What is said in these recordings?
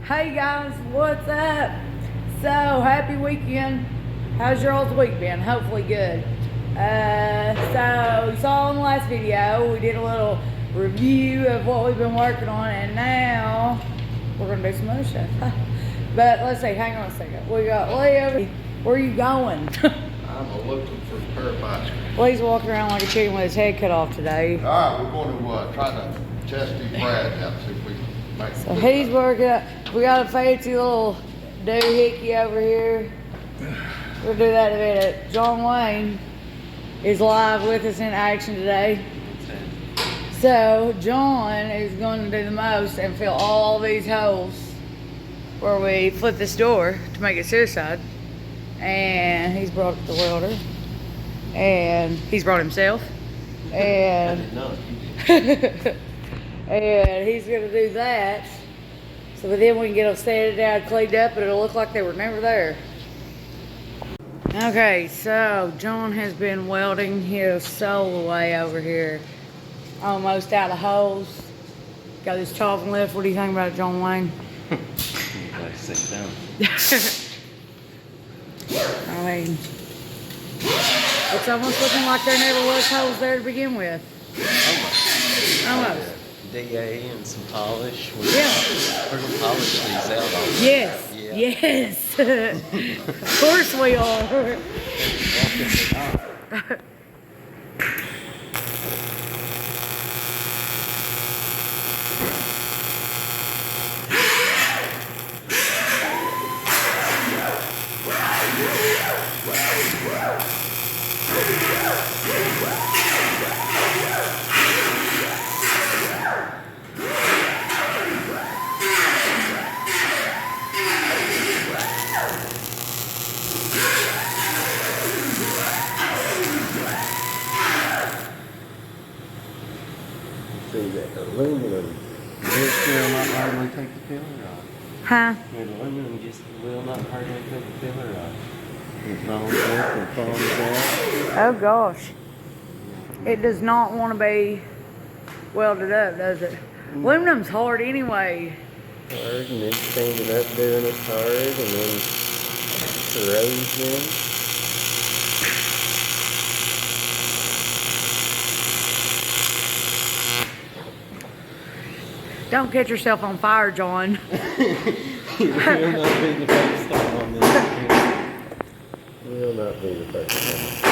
Hey guys, what's up? So, happy weekend. How's your all's week been? Hopefully good. So, you saw in the last video, we did a little review of what we've been working on, and now we're going to do some other stuff. But let's see, hang on a second. We got Leo. Where are you going? I'm looking for a pair of bicycles. Lee's walking around like a chicken with his head cut off today. All right, we're going to try to test these brads out, see if we can make So he's working up. We got a fancy little doohickey over here. We'll do that in a minute. John Wayne is live with us in action today. So John is going to do the most and fill all these holes where we flip this door to make it suicide. And he's brought the welder. And he's brought himself. And and he's gonna do that. So then we can get them sanded down, cleaned up, but it'll look like they were never there. Okay, so John has been welding his soul away over here. Almost out of holes. Got this chopping lift. What do you think about it, John Wayne? Sit down. I mean, it's almost looking like there never was holes there to begin with. Almost. DA and some polish. Yeah. We're going to polish these out on. Yes. Yeah. Yes. Of course we are. See that aluminum just will not hardly take the filler off. Huh? That aluminum just will not hardly take the filler off. It falls up and falls out. Oh gosh. It does not want to be welded up, does it? Aluminum's hard anyway. Hard, and then standing up doing it hard, and then corrosion. Don't catch yourself on fire, John. It will not be the first time on this. Will not be the first time.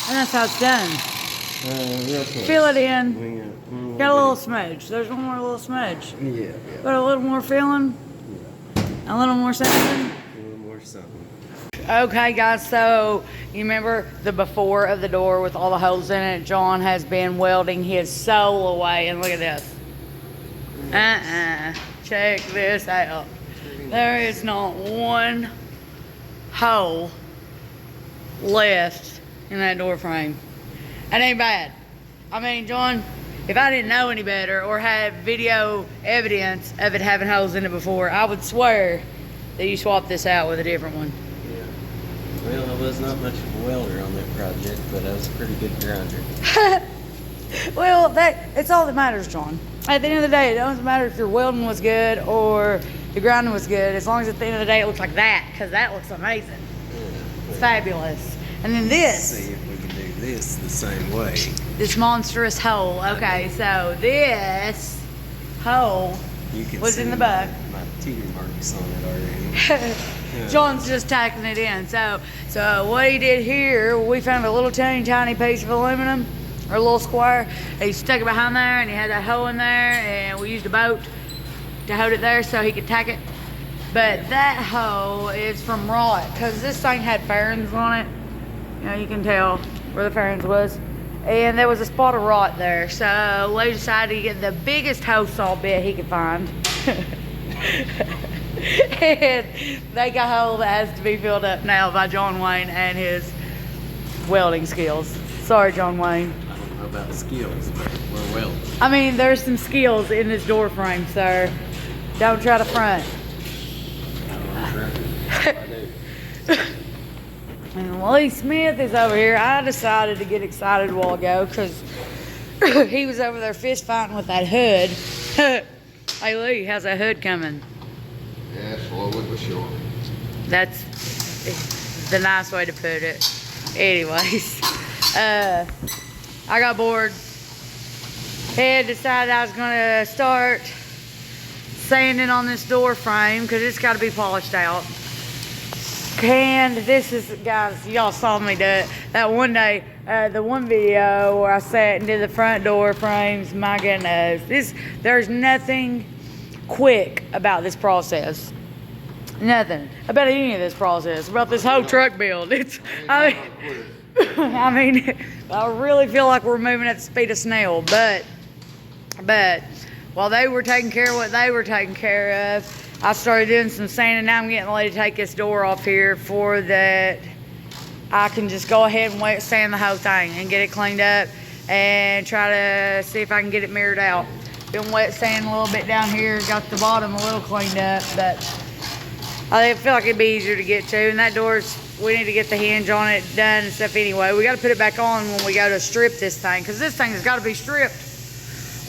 And that's how it's done. Real close. Fill it in. Got a little bit. smudge. There's one more little smudge. Yeah. Got a little more filling. A little more something. A little more something. Okay, guys, so you remember the before of the door with all the holes in it? John has been welding his soul away, and look at this. Check this out. There is not one hole left in that door frame. That ain't bad. I mean, John, if I didn't know any better or have video evidence of it having holes in it before, I would swear that you swapped this out with a different one. Yeah. Well, I was not much of a welder on that project, but I was a pretty good grinder. Well, it's all that matters, John. At the end of the day, it doesn't matter if your welding was good or the grinding was good, as long as at the end of the day it looks like that, because that looks amazing. Yeah. It's fabulous. And then this. See if we can do this the same way. This monstrous hole. Okay, so this hole You can was see in the back. my teeter marks on it already. John's just tacking it in. So what he did here, we found a little tiny piece of aluminum, or a little square. He stuck it behind there, and he had that hole in there, and we used a boat to hold it there so he could tack it. But that hole is from rot, because this thing had fairings on it. You know, you can tell where the fairings was. And there was a spot of rot there. So Lee decided to get the biggest hose saw bit he could find. And they got a hole that has to be filled up now by John Wayne and his welding skills. Sorry, John Wayne. I don't know about skills, but we're welding. I mean, there's some skills in this door frame, sir. Don't try to front. And Lee Smith is over here. I decided to get excited a while ago because he was over there fist fighting with that hood. Hey Lee, how's that hood coming? Yeah, slowly but surely. That's the nice way to put it. Anyways, I got bored and decided I was gonna start sanding on this door frame because it's got to be polished out. And this is, guys, y'all saw me do it that one day, the one video where I sat and did the front door frames. My goodness, there's nothing quick about this process. Nothing about any of this process, about this whole truck build. I mean, I really feel like we're moving at the speed of snail, but while they were taking care of what they were taking care of, I started doing some sanding. Now I'm getting ready to take this door off here for that. I can just go ahead and wet sand the whole thing and get it cleaned up and try to see if I can get it mirrored out. Been wet sanding a little bit down here, got the bottom a little cleaned up, but I feel like it'd be easier to get to. And that door's, we need to get the hinge on it done and stuff anyway. We got to put it back on when we go to strip this thing, because this thing has got to be stripped.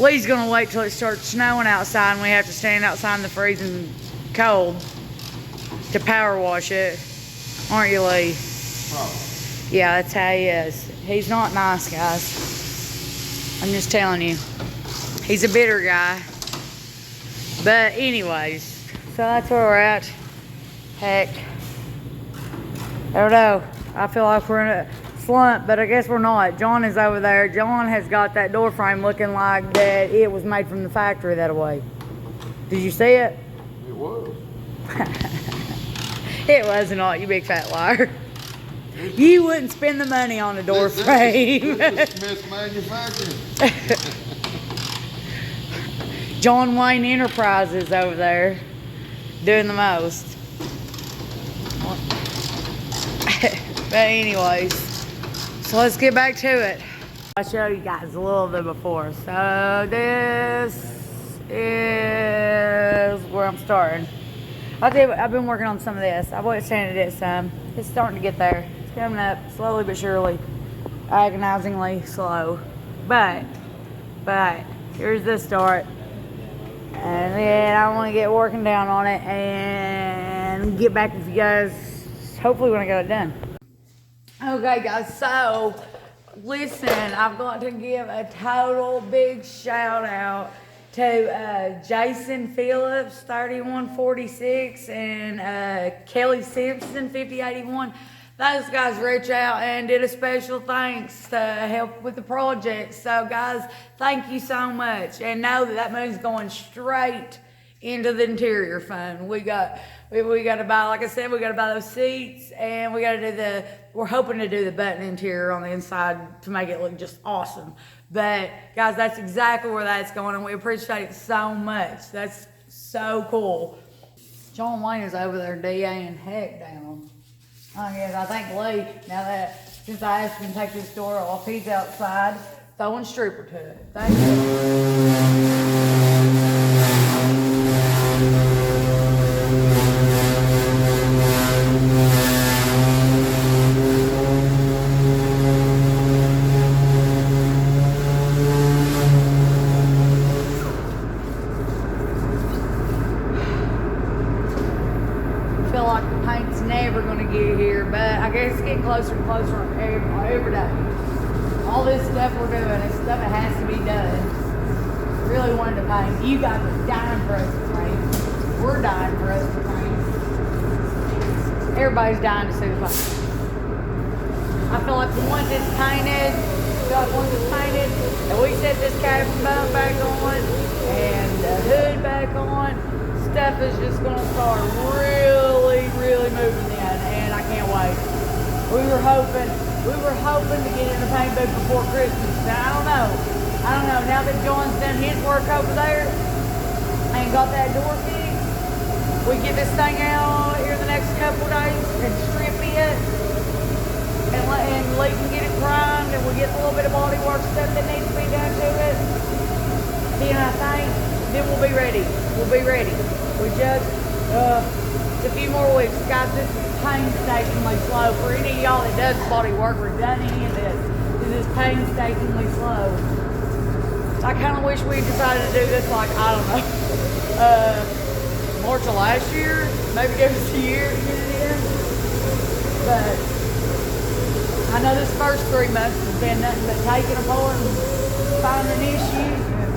Lee's gonna wait till it starts snowing outside and we have to stand outside in the freezing cold to power wash it. Aren't you, Lee? Oh. Yeah, that's how he is. He's not nice, guys. I'm just telling you. He's a bitter guy. But anyways, so that's where we're at. Heck, I don't know. I feel like we're in a slump, but I guess we're not. John is over there. John has got that door frame looking like that it was made from the factory that way. Did you see it? It was. It was not, you big fat liar. You wouldn't spend the money on a door frame. This is Smith Manufacturing. John Wayne Enterprises over there doing the most. But anyways, so let's get back to it. I'll show you guys a little bit before. So this is where I'm starting. I'll tell you what, I've been working on some of this. I've wet sanded it some. It's starting to get there. It's coming up slowly but surely. Agonizingly slow. But here's the start. And then I want to get working down on it and get back with you guys hopefully when I got it done. Okay guys, so listen, I've got to give a total big shout out to Jason Phillips 3146 and Kelly Simpson 5081. Those guys reached out and did a special thanks to help with the project. So guys, thank you so much, and know that money's going straight into the interior fund. We got to buy, like I said, we got to buy those seats, and we got to do we're hoping to do the button interior on the inside to make it look just awesome. But guys, that's exactly where that's going, and we appreciate it so much. That's so cool. John Wayne is over there DAing heck down. I guess I think Lee, now that since I asked him to take this door off, he's outside throwing stripper to it. Thank you. Never gonna get here, but I guess it's getting closer and closer every day. All this stuff we're doing is stuff that has to be done. Really wanted to paint. You guys are dying for us to paint. We're dying for us to paint. Everybody's dying to see the paint. I feel like once it's painted, and we set this cabin bump back on and the hood back on, stuff is just gonna start really moving in, and I can't wait. We were hoping We were hoping to get in the paint booth before Christmas. Now, I don't know. Now that John's done his work over there and got that door fixed, we get this thing out here the next couple of days and strip it, and Lee can get it primed, and we get a little bit of body work stuff that needs to be done to it. Then I think, then we'll be ready. We'll be ready. We just, it's a few more weeks. Guys, this is painstakingly slow. For any of y'all that does body work or done any of this is painstakingly slow. I kind of wish we decided to do this like, I don't know, March of last year. Maybe give us a year to get it in. But I know this first 3 months has been nothing but taking apart and finding issues and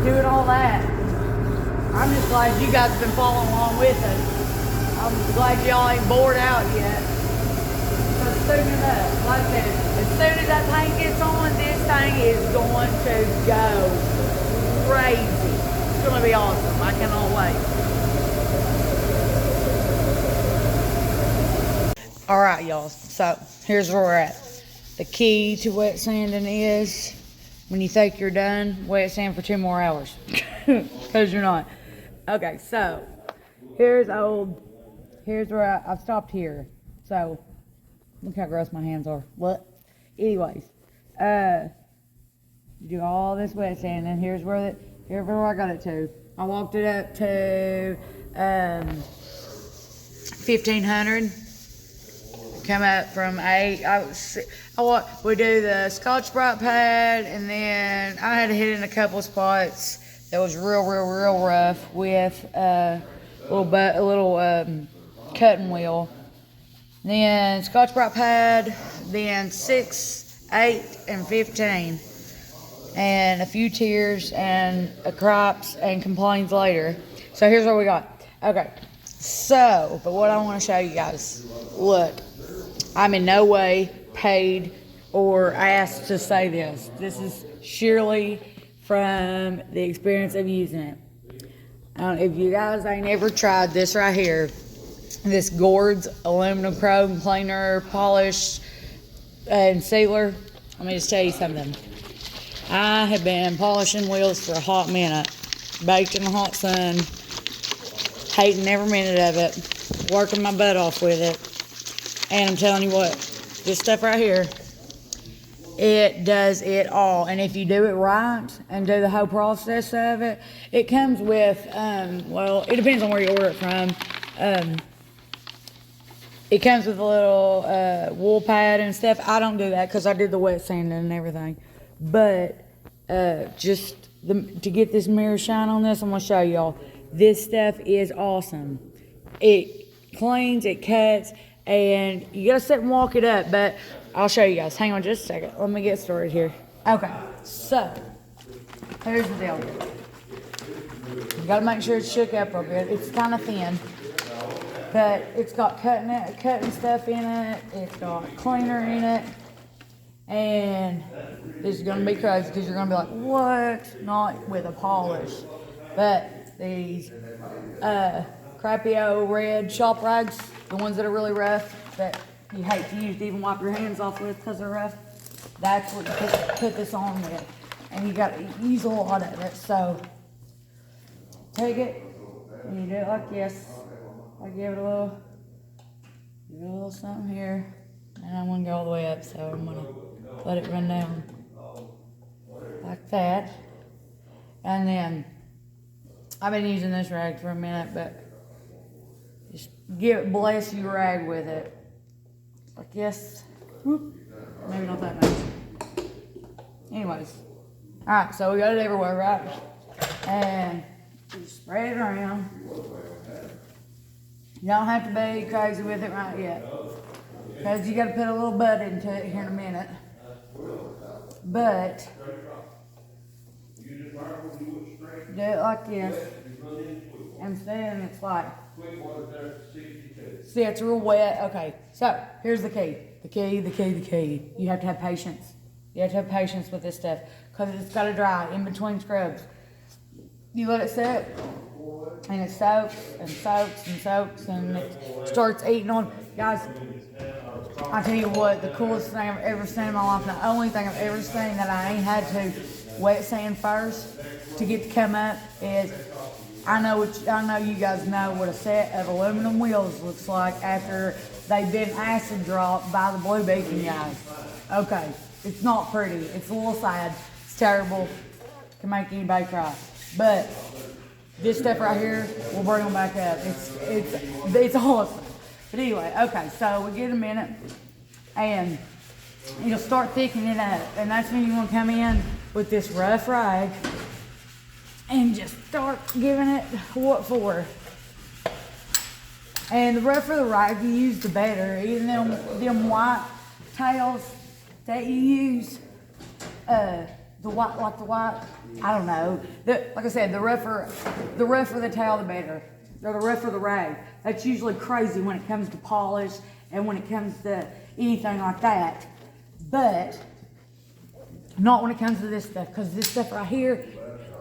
doing all that. I'm just glad you guys have been following along with us. I'm glad y'all ain't bored out yet. So soon enough, like I said, as soon as that paint gets on, this thing is going to go crazy. It's going to be awesome. I cannot wait. All right, y'all. So here's where we're at. The key to wet sanding is when you think you're done, wet sand for 2 more hours. Because you're not. Okay, so here's where I've stopped here. So look how gross my hands are. What? Anyways, do all this wet sand, and here's where I got it to. I walked it up to 1500. Come up from 8. We do the Scotch-Brite pad, and then I had to hit in a couple of spots that was real rough with a little cutting wheel. Then Scotch-Brite pad, then 6, 8, and 15. And a few tears and a cripes and complaints later. So here's what we got. Okay, so, but what I want to show you guys, look, I'm in no way paid or asked to say this. This is sheerly from the experience of using it. If you guys ain't ever tried this right here, this Gord's aluminum chrome cleaner, polish, and sealer, let me just tell you something. I have been polishing wheels for a hot minute, baked in the hot sun, hating every minute of it, working my butt off with it. And I'm telling you what, this stuff right here, it does it all. And if you do it right and do the whole process of it, it comes with, well, it depends on where you order it from. It comes with a little wool pad and stuff. I don't do that because I did the wet sanding and everything. But to get this mirror shine on this, I'm going to show y'all. This stuff is awesome. It cleans, it cuts, and you got to sit and walk it up. But I'll show you guys. Hang on just a second. Let me get started here. Okay, so here's the deal. You got to make sure it's shook up real good. It's kind of thin. But it's got cutting stuff in it. It's got cleaner in it. And this is going to be crazy because you're going to be like, what? Not with a polish. But these crappy old red shop rags, the ones that are really rough, that you hate to use to even wipe your hands off with because they're rough, that's what you put this on with. And you got to use a lot of it. So take it and you do it like this. I give it a little something here, and I'm gonna go all the way up, so I'm gonna let it run down like that. And then I've been using this rag for a minute, but just bless your rag with it like this. Whoop. Maybe not that much. Anyways, all right, so we got it everywhere, right? And just spread it around. You don't have to be crazy with it right yet, because you got to put a little bud into it here in a minute. But do it like this, and then it's like, see, it's real wet. Okay, so here's the key. The key. You have to have patience. You have to have patience with this stuff, because it's got to dry in between scrubs. You let it sit, and it soaks and soaks and soaks, and it starts eating on. Guys, I tell you what, the coolest thing I've ever seen in my life, the only thing I've ever seen that I ain't had to wet sand first to get to come up is, I know you guys know what a set of aluminum wheels looks like after they've been acid dropped by the Blue Beacon guys. Okay, it's not pretty. It's a little sad. It's terrible. Can make anybody cry. But this stuff right here will bring them back up. It's awesome. But anyway, okay, so we get a minute and it'll start thickening it up. And that's when you want to come in with this rough rag and just start giving it what for. And the rougher the rag you use, the better. Even them white tails that you use, the white, I don't know. Like I said, the rougher the tail, the better. Or the rougher the rag. That's usually crazy when it comes to polish and when it comes to anything like that. But not when it comes to this stuff, because this stuff right here,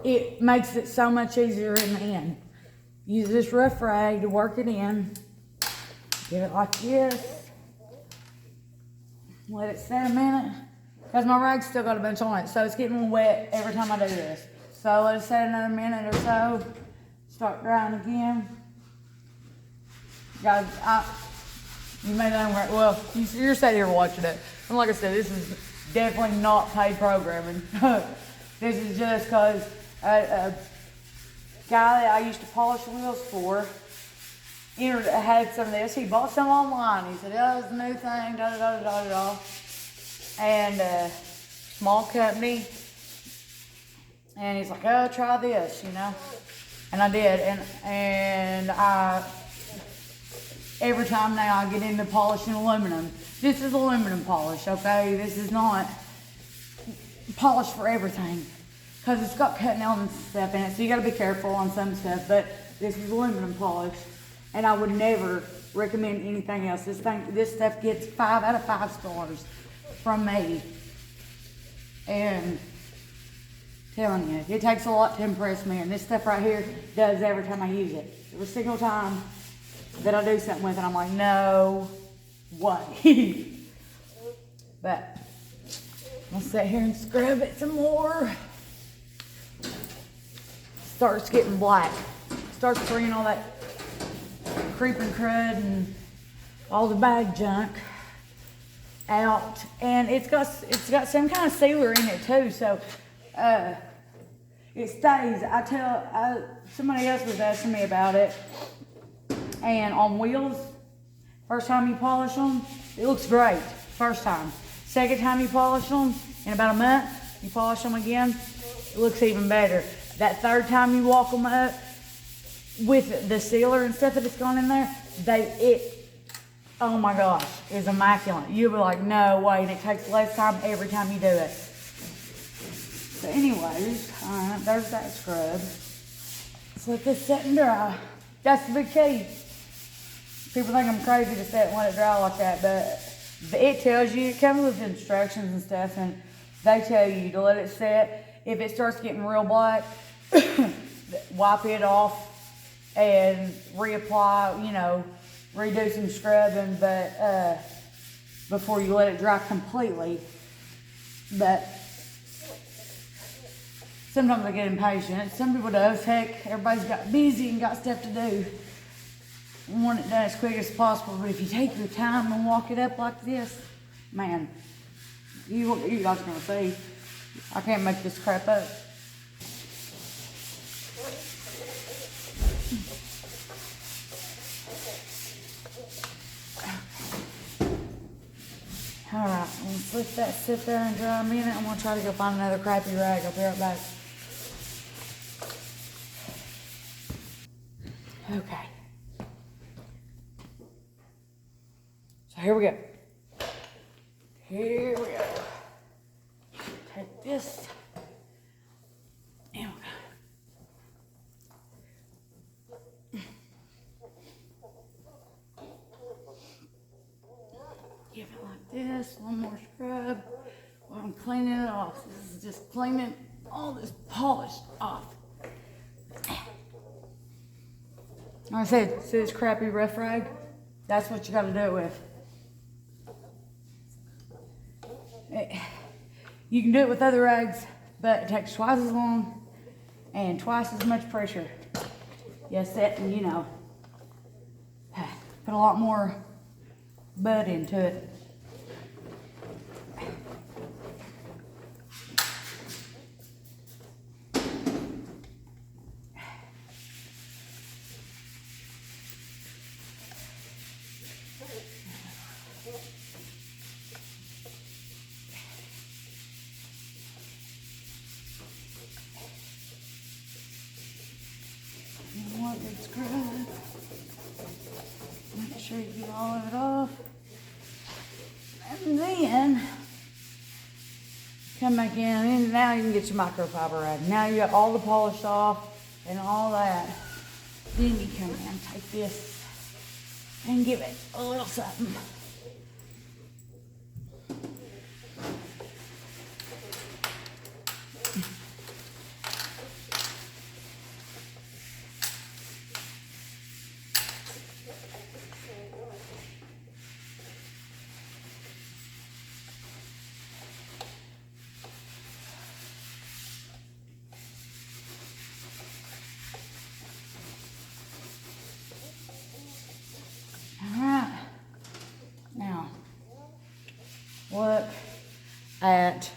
it makes it so much easier in the end. Use this rough rag to work it in. Get it like this. Let it set a minute. Because my rag's still got a bunch on it, so it's getting wet every time I do this. So let it set another minute or so. Start drying again. Guys, you may know, well, you're sitting here watching it. And like I said, this is definitely not paid programming. This is just because a guy that I used to polish wheels for had some of this. He bought some online. He said, oh, it's a new thing, da da da da da. And small company. And he's like, oh, try this, you know. And I did, and I, every time now I get into polishing aluminum. This is aluminum polish, okay? This is not polish for everything, because it's got cutting elements and stuff in it, so you gotta be careful on some stuff, but this is aluminum polish, and I would never recommend anything else. This stuff gets 5 out of 5 stars from me, and telling you, it takes a lot to impress me, and this stuff right here does every time I use it. Every single time that I do something with it, I'm like, no way. But I'll sit here and scrub it some more. Starts getting black. Starts bringing all that creeping crud and all the bag junk out, and it's got some kind of sealer in it too, so it stays. Somebody else was asking me about it, and on wheels, first time you polish them, it looks great, first time. Second time you polish them, in about a month, you polish them again, it looks even better. That third time you walk them up, with the sealer and stuff that it's gone in there, oh my gosh, is immaculate. You'll be like, no way, and it takes less time every time you do it. So anyways, there's that scrub. Let's let this set and dry. That's the big key. People think I'm crazy to set and let it dry like that, but it tells you, it comes with instructions and stuff, and they tell you to let it set. If it starts getting real black, wipe it off and reapply, redo some scrubbing, but before you let it dry completely. But sometimes I get impatient. Some people does. Heck, everybody's got busy and got stuff to do. I want it done as quick as possible, but if you take your time and walk it up like this, man, you guys are gonna see. I can't make this crap up. Alright, let's let that sit there and dry a minute. I'm going to try to go find another crappy rag. I'll be right back. Okay. So here we go. Here we go. Take this. And we'll give it like this, one more scrub while I'm cleaning it off. This is just cleaning all this polish off. Like I said, see this crappy rough rag? That's what you gotta do it with. You can do it with other rags, but it takes twice as long and twice as much pressure. Yes, that, and you know, put a lot more bud into it. It's good. Make sure you get all of it off. And then come back in, and now you can get your microfiber rag. Now you got all the polish off and all that. Then you come in, take this, and give it a little something. Look at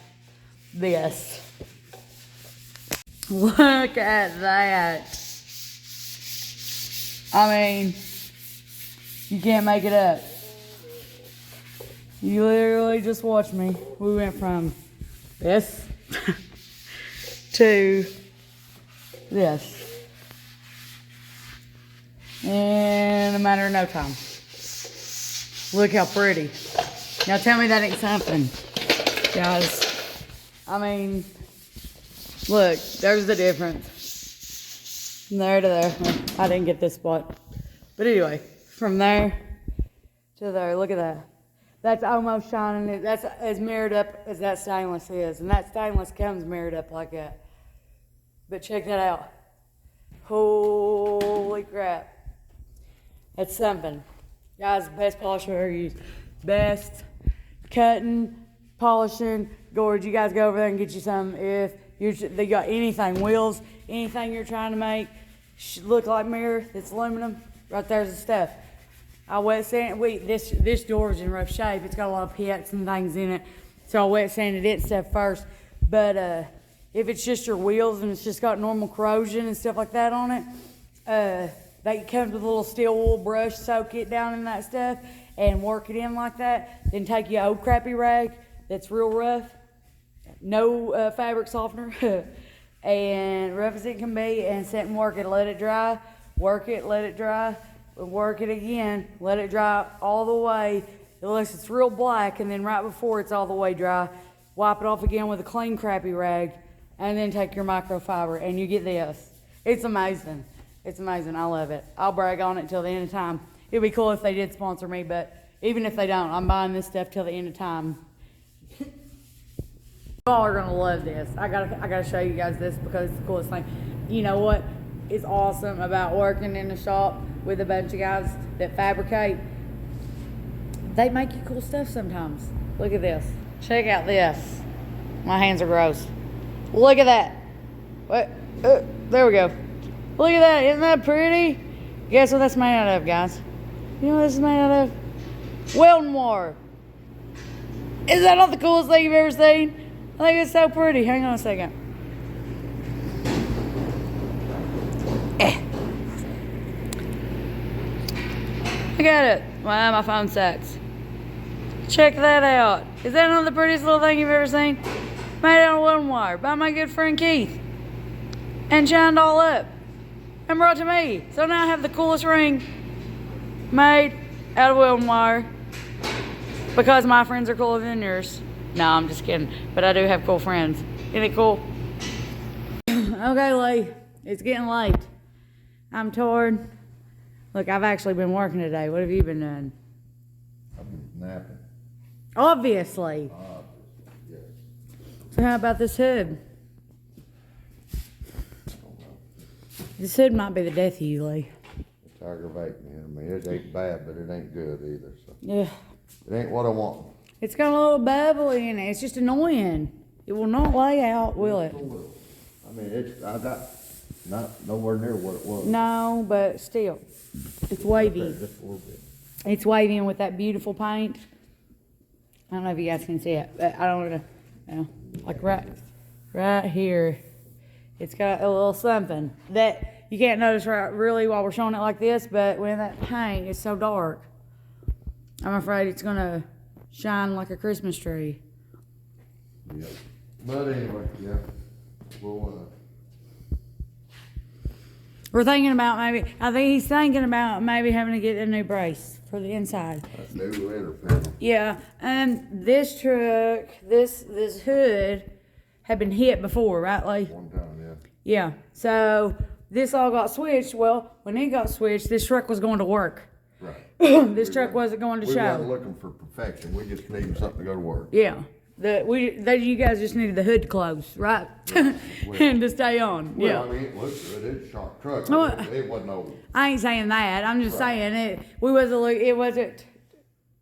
this. Look at that. I mean, you can't make it up. You literally just watched me. We went from this to this in a matter of no time. Look how pretty. Now tell me that ain't something, guys. I mean, look, there's the difference. From there to there. I didn't get this spot. But anyway, from there to there, look at that. That's almost shining. That's as mirrored up as that stainless is. And that stainless comes mirrored up like that. But check that out. Holy crap. That's something. Guys, best polish I've ever used. Best cutting, polishing, gorge. You guys go over there and get you some. If they got anything, wheels, anything you're trying to make look like mirror, it's aluminum. Right there's the stuff. I wet sand. This door is in rough shape. It's got a lot of pits and things in it, so I wet sanded it stuff first. But if it's just your wheels and it's just got normal corrosion and stuff like that on it, that comes with a little steel wool brush. Soak it down in that stuff and work it in like that. Then take your old crappy rag that's real rough, no fabric softener, and rough as it can be, and sit and work it. Let it dry, work it, let it dry, work it again, let it dry all the way unless it's real black, and then right before it's all the way dry, wipe it off again with a clean crappy rag, and then take your microfiber, and you get this. It's amazing. It's amazing. I love it. I'll brag on it till the end of time. It'd be cool if they did sponsor me, but even if they don't, I'm buying this stuff till the end of time. You all are gonna love this. I gotta show you guys this because it's the coolest thing. You know what is awesome about working in a shop with a bunch of guys that fabricate? They make you cool stuff sometimes. Look at this. Check out this. My hands are gross. Look at that. What? There we go. Look at that. Isn't that pretty? Guess what that's made out of, guys? You know what this is made out of? Welding wire. Is that not the coolest thing you've ever seen? I think it's so pretty. Hang on a second. Look at it. Wow, my phone sucks. Check that out. Is that not the prettiest little thing you've ever seen? Made out of welding wire by my good friend Keith. And shined all up. And brought to me. So now I have the coolest ring made out of welding wire because my friends are cooler than yours. No, I'm just kidding. But I do have cool friends. Isn't it cool? Okay, Lee. It's getting late. I'm tired. Look, I've actually been working today. What have you been doing? I've been napping. Obviously. Yes. So how about this hood? This hood might be the death of you, Lee. It's aggravating me. I mean, it ain't bad, but it ain't good either. So Yeah. it ain't what I want. It's got a little bubble in it. It's just annoying. It will not lay out, will it? I mean, I got not nowhere near what it was. No, but still, it's wavy. Just a little bit. It's waving with that beautiful paint. I don't know if you guys can see it, but I don't know. You know, like right here, it's got a little something that you can't notice really while we're showing it like this, but when that paint is so dark, I'm afraid it's gonna shine like a Christmas tree. Yeah. But anyway, yeah. We'll, We're thinking about I think he's thinking about maybe having to get a new brace for the inside. new letter panel. Yeah, and this truck, this hood had been hit before, right, Lee? One time, yeah. Yeah, so this all got switched. Well, when it got switched, this truck was going to work. Right. This truck wasn't going to We weren't show. looking for perfection. We just needed something to go to work. Yeah, you guys just needed the hood closed, right? And to stay on. Well, Yeah. I mean, it looked good. It's a sharp truck. Oh, It wasn't old. I ain't saying that. I'm just Right. saying it. It wasn't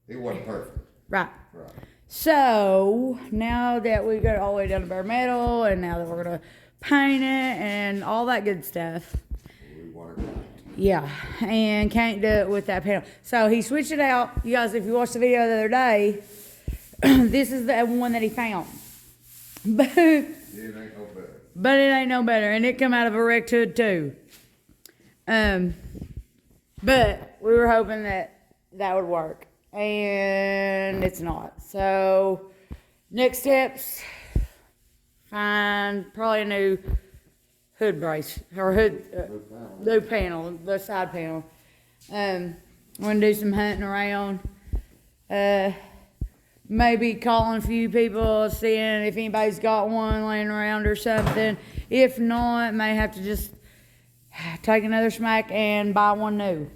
It wasn't perfect. right. Right. So now that we got all the way down to bare metal, and now that we're gonna paint it and all that good stuff, We wanted right. yeah, and can't do it with that panel. So he switched it out. You guys, if you watched the video the other day, this is the one that he found. But It ain't no better. but it ain't no better, and it come out of a wrecked hood too. But we were hoping that would work, and it's not. So next steps, find probably a new hood brace or new panel, the side panel. I'm gonna do some hunting around. Maybe calling a few people, seeing if anybody's got one laying around or something. If not, may have to just take another smack and buy one new.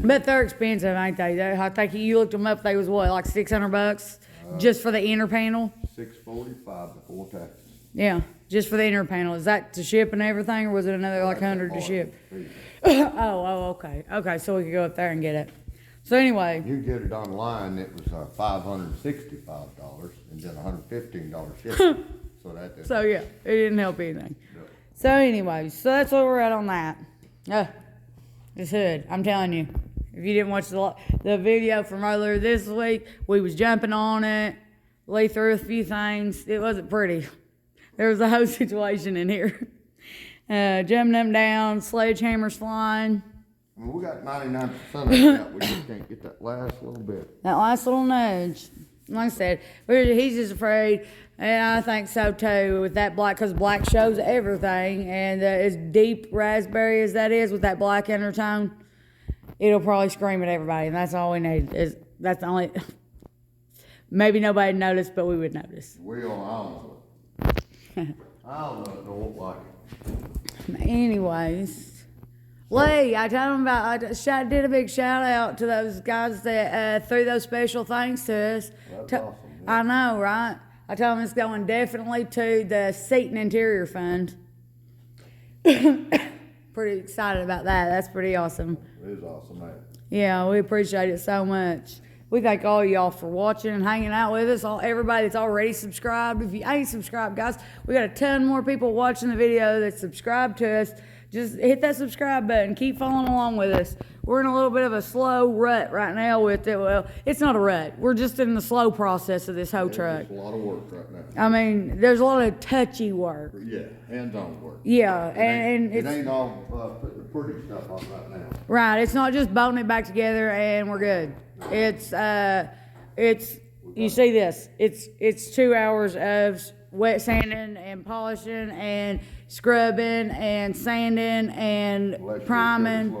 But they're expensive, ain't they? I think you looked them up. They was what, like $600 just for the inner panel? $645 before taxes. Yeah, just for the inner panel. Is that to ship and everything, or was it another like 100 to ship? Okay. Okay, so we could go up there and get it. So anyway, You get it online, it was $565 and then $115 shipping. So that didn't. so yeah, it didn't help anything. No. So anyway, so that's where we're at on that. This hood, I'm telling you. If you didn't watch the video from earlier this week, we was jumping on it. Lee threw a few things. It wasn't pretty. There was a whole situation in here. Jumping them down, sledgehammers flying. I mean, we got 99% of it out. We just can't get that last little bit. That last little nudge. Like I said, he's just afraid, and I think so too, with that black, because black shows everything, and as deep raspberry as that is with that black undertone, it'll probably scream at everybody, and that's all we need. That's the only, maybe nobody noticed, but we would notice. We on, I don't know, like it. Anyways, Lee, I told him about, I did a big shout out to those guys that threw those special things to us. That's awesome. Yeah. I know, right? I told him it's going definitely to the seat and interior fund. Pretty excited about that. That's pretty awesome. It is awesome, man. Yeah, we appreciate it so much. We thank all y'all for watching and hanging out with us. Everybody that's already subscribed. If you ain't subscribed, guys, we got a ton more people watching the video that subscribe to us. Just hit that subscribe button. Keep following along with us. We're in a little bit of a slow rut right now with it. Well, it's not a rut. We're just in the slow process of this whole truck. It's a lot of work right now. I mean, there's a lot of touchy work. Yeah, hands-on work. Yeah, It it's ain't all putting the pretty stuff on right now. right. It's not just bolting it back together and we're good. It's you see this. It's 2 hours of wet sanding and polishing and scrubbing and sanding and priming.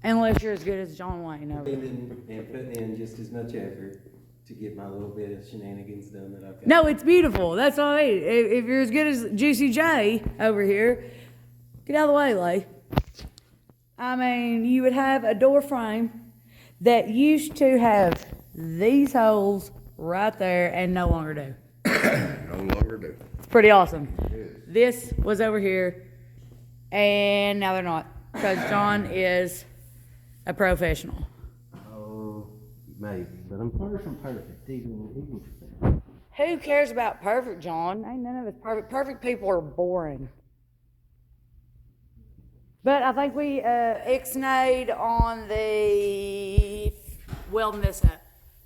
Unless you're as good as John Wayne over there. And putting in just as much effort to get my little bit of shenanigans done that I've got. No, it's beautiful. That's all I mean. If you're as good as Juicy J over here, get out of the way, Lee. I mean, you would have a door frame that used to have these holes right there and no longer do. No longer do. It's pretty awesome. This was over here, and now they're not, because John is a professional. Oh, maybe, but I'm far from perfect. Who cares about perfect, John? Ain't none of it's perfect. Perfect people are boring. But I think we ixnayed on the welding this up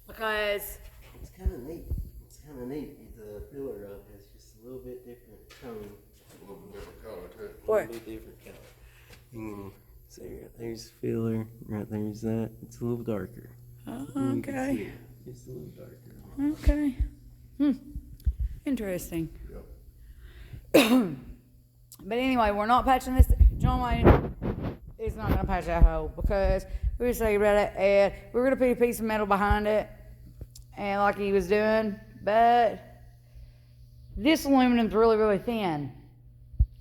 because It's kind of neat. It's kind of neat. The filler of it's just a little bit different tone. A little bit different color too. A little bit different color. So right there's filler. Right there's that. It's a little darker. oh, You can see okay, it. It's a little darker. okay, interesting. Yep. But anyway, we're not patching this. John Wayne is not gonna patch that hole because we were thinking about it, and we were gonna put a piece of metal behind it, and like he was doing, but this aluminum's really, really thin,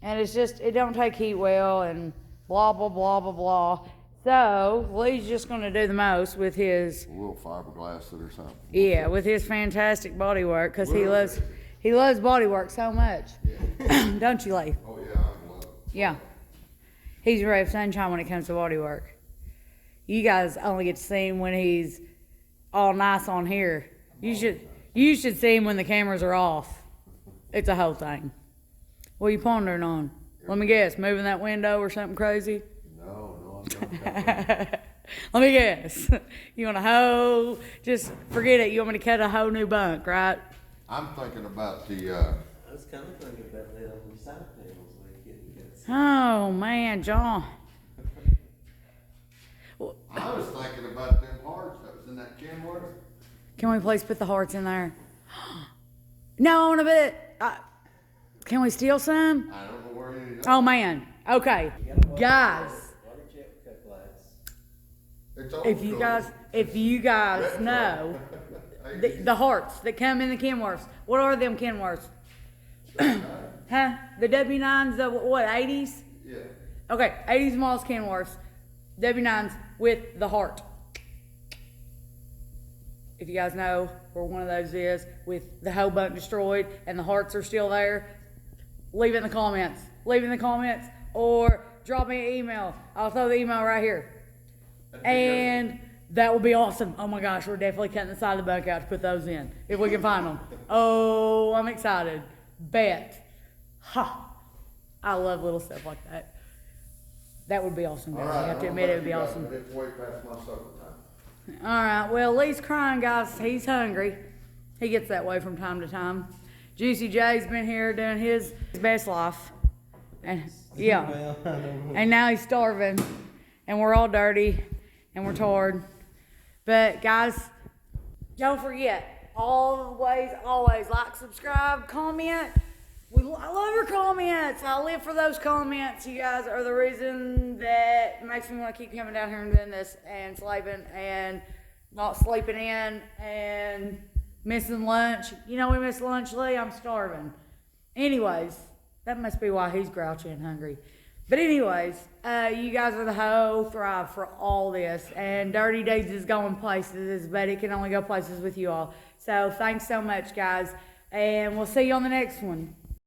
and it's just it don't take heat well, and blah blah blah blah blah. So Lee's just gonna do the most with his A little fiberglass it or something. yeah, with his fantastic body work because he loves body work so much, don't you, Lee? Oh yeah, I love it. Yeah. He's a ray of sunshine when it comes to body work. You guys only get to see him when he's all nice on here. You should see him when the cameras are off. It's a whole thing. What are you pondering on? Let me guess, moving that window or something crazy? No, I'm not. Let me guess. You want a hoe? Just forget it. You want me to cut a whole new bunk, right? I'm thinking about the, I was kind of thinking about that on the side panels like getting this. Oh man, John. I was thinking about them hearts that was in that Kenworth. Can we please put the hearts in there? No, I want a bit. Can we steal some? I don't know where any of Oh man. Okay, guys. Water jet cut glass. It's old If you guys know the hearts that come in the Kenworths, what are them Kenworths? Huh? The W9s of what, 80s? Yeah. Okay, 80s models Kenworths, W9s with the heart. If you guys know where one of those is, with the whole bunch destroyed and the hearts are still there, leave it in the comments. Leave it in the comments or drop me an email. I'll throw the email right here. And that would be awesome. Oh my gosh, we're definitely cutting the side of the bunk out to put those in if we can find them. Oh, I'm excited. Bet. Ha. I love little stuff like that. That would be awesome, guys. I have to admit it would be awesome. It's way past my supper time. All right. Well, Lee's crying, guys. He's hungry. He gets that way from time to time. Juicy J's been here doing his best life. And yeah. Well, I don't know. And now he's starving. And we're all dirty. And we're tired. But guys, don't forget, always like, subscribe, comment. I love your comments. I live for those comments. You guys are the reason that makes me want to keep coming down here and doing this and slaving and not sleeping in and missing lunch. You know we miss lunch, Lee. I'm starving. Anyways, that must be why he's grouchy and hungry. But anyways, you guys are the whole thrive for all this. And Dirty Deeds is going places, but it can only go places with you all. So thanks so much, guys. And we'll see you on the next one.